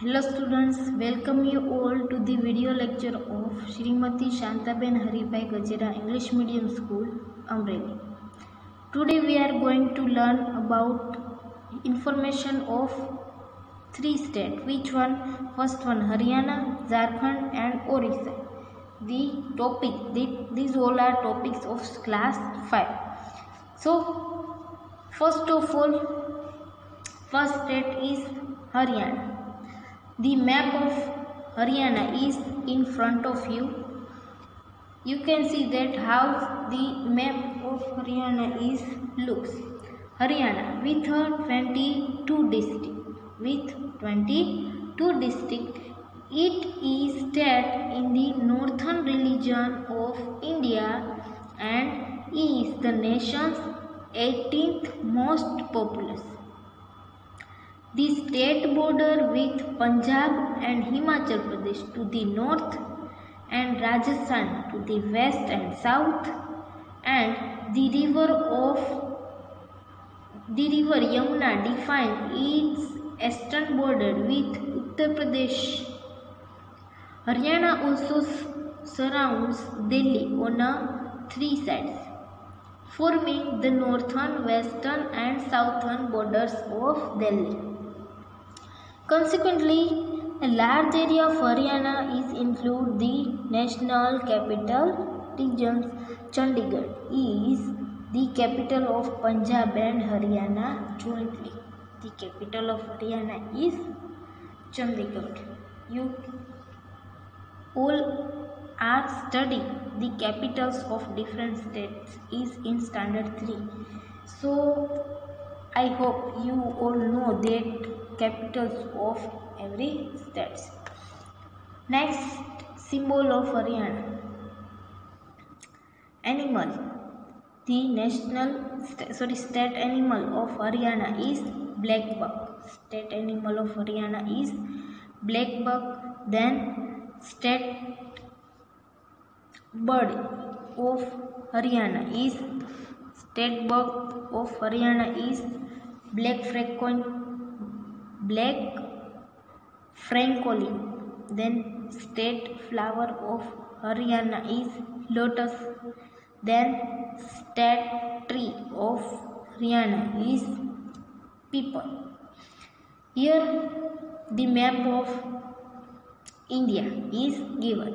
Hello students, welcome you all to the video lecture of Shrimati Shantaben Haribai Gajera English Medium School, Amreli. Today we are going to learn about information of three states. Which one? First one Haryana, Jharkhand and Orissa. These all are topics of class 5. So first of all, first state is Haryana. The map of Haryana is in front of you. You can see that how the map of Haryana is looks. Haryana with 22 districts. It is state in the northern region of India and is the nation's 18th most populous. The state border with Punjab and Himachal Pradesh to the north and Rajasthan to the west and south, and the river Yamuna defines its eastern border with Uttar Pradesh. Haryana also surrounds Delhi on three sides, forming the northern, western and southern borders of Delhi. Consequently, a large area of Haryana is include the national capital regions. Chandigarh is the capital of Punjab and Haryana jointly. The capital of Haryana is Chandigarh. You all are studying the capitals of different states is in standard 3. So I hope you all know that capitals of every state. Next, symbol of Haryana. Animal. The state animal of Haryana is black buck. State animal of Haryana is black buck. Then state bird of Haryana is black francolin. Then state flower of Haryana is lotus. Then state tree of Haryana is peepal. Here the map of India is given.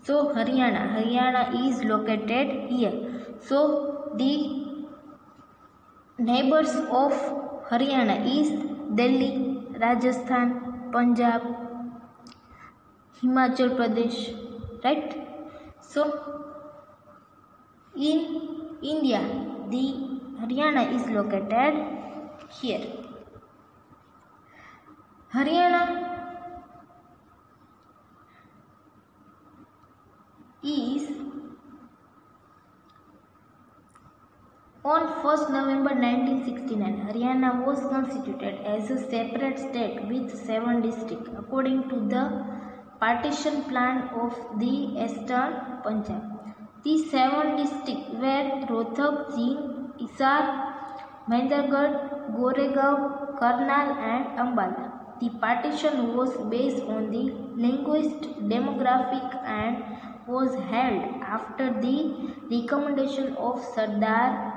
So Haryana is located here. So the neighbors of Haryana is Delhi, Rajasthan, Punjab, Himachal Pradesh, right? So in India, the Haryana is located here. Haryana is on 1st November 1969, Haryana was constituted as a separate state with 7 districts according to the partition plan of the Eastern Punjab. The 7 districts were Rohtak, Jind, Hisar, Mahendragarh, Goregaon, Karnal and Ambala. The partition was based on the linguistic demographic and was held after the recommendation of Sardar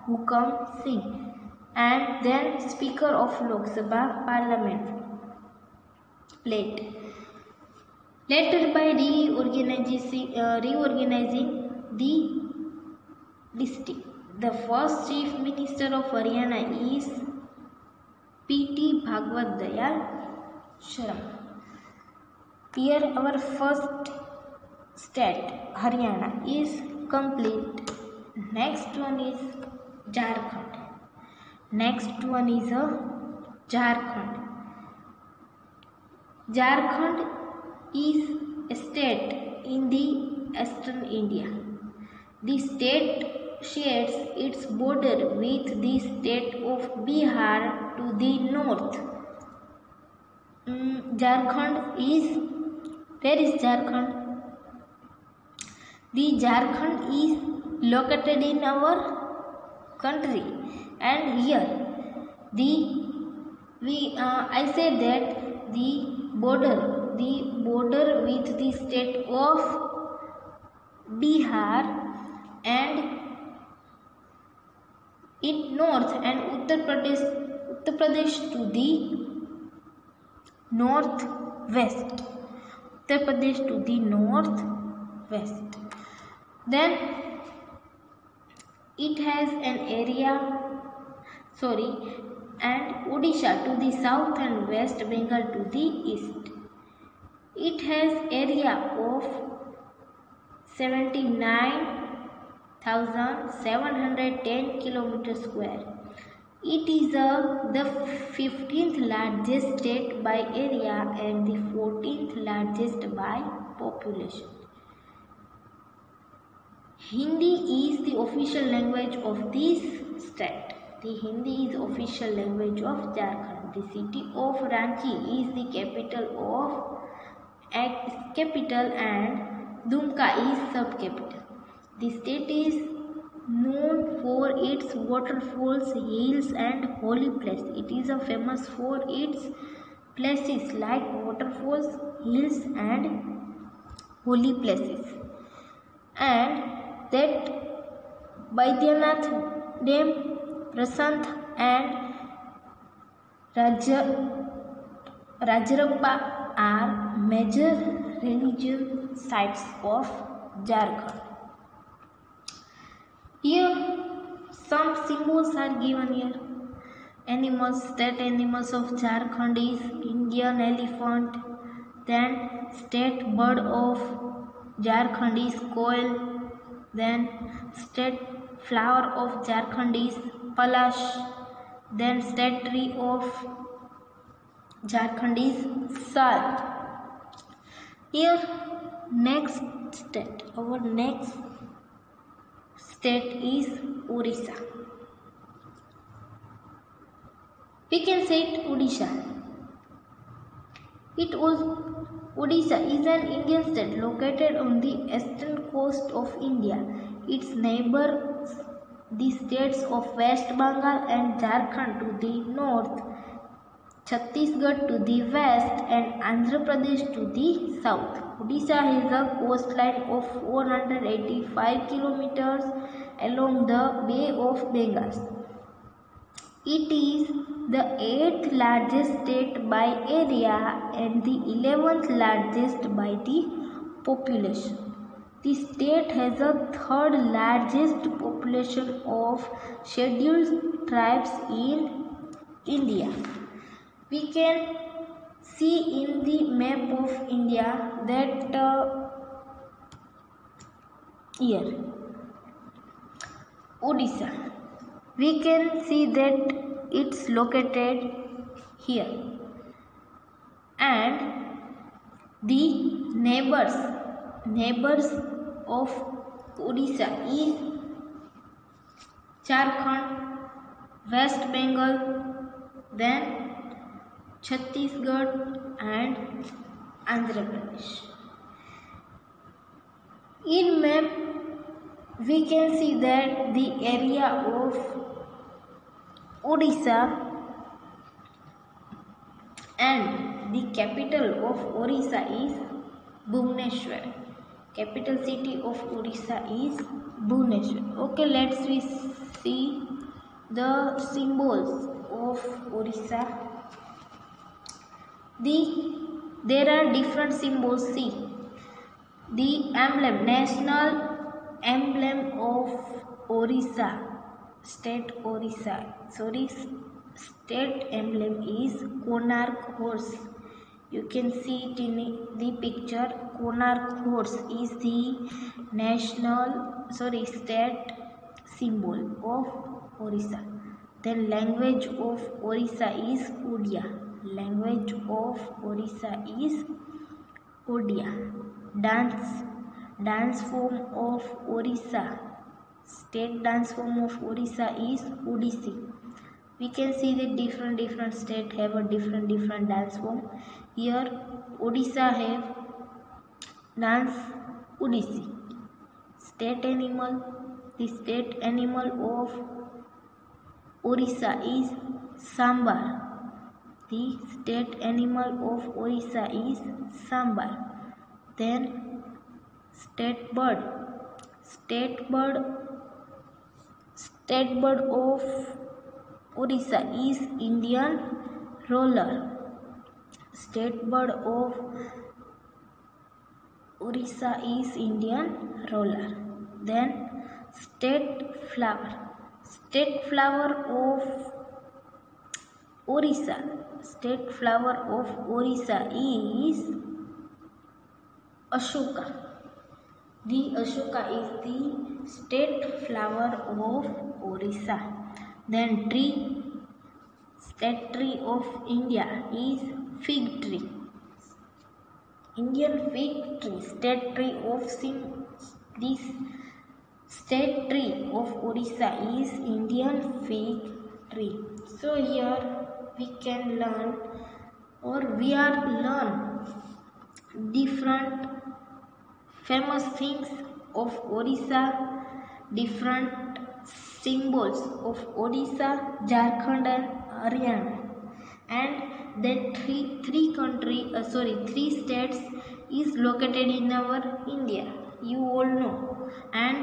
Hukam Singh and then Speaker of Lok Sabha Parliament later by reorganizing the district. The first Chief Minister of Haryana is P.T. Bhagwat Dayal Sharma. Here our first state Haryana is complete. Next one is Jharkhand. Jharkhand is a state in the eastern India. The state shares its border with the state of Bihar to the north. Where is Jharkhand? The Jharkhand is located in our country, and here I said that border with the state of Bihar, and in north, and Uttar Pradesh to the northwest. Uttar Pradesh to the northwest. Then it has an area, and Odisha to the south and West Bengal to the east. It has area of 79,710 km square. It is the 15th largest state by area and the 14th largest by population. Hindi is the official language of this state. The Hindi is official language of Jharkhand. The city of Ranchi is the capital and Dumka is subcapital. The state is known for its waterfalls, hills and holy places. It is famous for its places like waterfalls, hills and holy places. And that Baidyanath Dam, Prasanth and Rajarappa are major religious sites of Jharkhand. Here some symbols are given here. Animals, state animals of Jharkhand is Indian elephant. Then state bird of Jharkhand is koel. Then state flower of Jharkhand is palash. Then state tree of Jharkhand is sal. Here our next state is Orissa. We can say it Odisha. Odisha is an Indian state located on the eastern coast of India. Its neighbors, the states of West Bengal and Jharkhand to the north, Chhattisgarh to the west and Andhra Pradesh to the south. Odisha has a coastline of 485 kilometers along the Bay of Bengal. It is the 8th largest state by area and the 11th largest by the population. The state has a 3rd largest population of scheduled tribes in India. We can see in the map of India that here Odisha, we can see that it's located here, and the neighbors of Odisha is Jharkhand, West Bengal, then Chhattisgarh and Andhra Pradesh. In map we can see that the area of Odisha and the capital of Orissa is Bhubaneswar. Capital city of Orissa is Bhubaneswar. Okay, let's see the symbols of Orissa. There are different symbols. See the emblem, national emblem of Orissa, state emblem is Konark horse. You can see it in the picture. Konark horse is the state symbol of Orissa. Then language of Orissa is Odia. Dance form of Orissa, state dance form of Orissa is Odissi. We can see that different states have a different dance form. Here Odisha have dance Odissi. State animal, the state animal of Orissa is Sambar. The state animal of Orissa is sambar. Then state bird. State bird of Orissa is Indian roller. State bird of Orissa is Indian roller. Then state flower. State flower of Orissa. State flower of Orissa is Ashoka. The Ashoka is the state flower of Orissa. Then tree. State tree of India is fig tree. Indian fig tree. State tree of this state tree of Orissa is Indian fig tree. So here we can learn, or we are learn different famous things of Orissa, different symbols of Odisha, Jharkhand and Haryana, and that three states is located in our India. You all know. And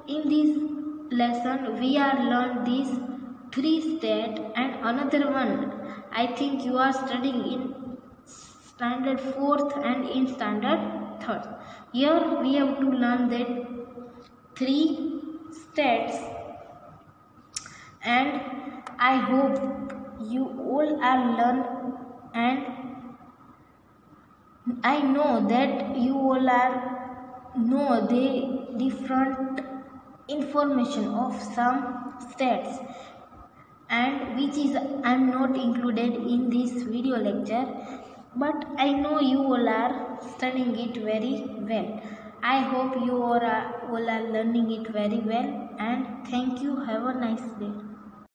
in this lesson we are learn these 3 states and another one. I think you are studying in standard 4th and in standard 3rd. Here we have to learn that 3 states, and I hope you all are learn, and I know that you all are know the different information of some states, and which is I am not included in this video lecture, but I know you all are studying it very well. I hope you all are learning it very well, and thank you. Have a nice day.